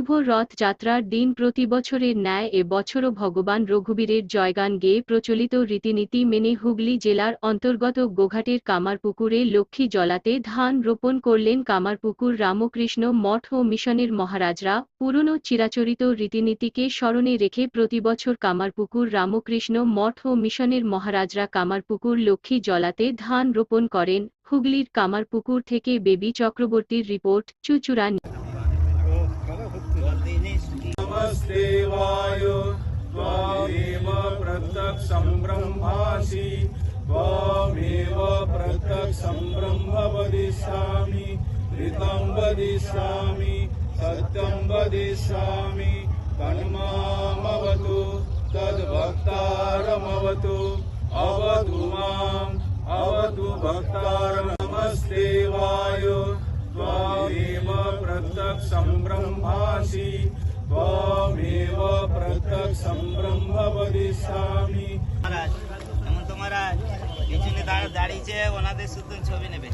শুভ রথযাত্রার দিন প্রতি বছরের ন্যায় এ বছরও ভগবান রঘুবীরের জয়গান গেয়ে প্রচলিত রীতিনীতি মেনে হুগলি জেলার অন্তর্গত গোঘাটের কামারপুকুরে লক্ষ্মী জলাতে ধান রোপণ করলেন কামারপুকুর রামকৃষ্ণ মঠ ও মিশনের মহারাজরা। পুরনো চিরাচরিত রীতিনীতিকে স্মরণে রেখে প্রতিবছর কামারপুকুর রামকৃষ্ণ মঠ ও মিশনের মহারাজরা কামারপুকুর লক্ষ্মী জলাতে ধান রোপণ করেন। হুগলির কামারপুকুর থেকে বেবি চক্রবর্তীর রিপোর্ট। চুচুড়া। नमस्ते वायो त्वमेव प्रत्यक्षं ब्रह्मासि त्वमेव प्रत्यक्षं ब्रह्म वदिष्यामि ऋतं वदिष्यामि सत्यं वदिष्यामि तन्मामवतु तद्भक्तारमवतु अवतु माम् अवतु भक्तारम्। नमस्ते वायो त्वमेव प्रत्यक्षं ब्रह्मासि त्वमेव प्रत्यक्षं ब्रह्म वदिष्यामि। মহারাজ, এমন তো মহারাজ পিছনে দাঁড়িয়েছে, ওনাদের শুদ্ধ ছবি নেবে।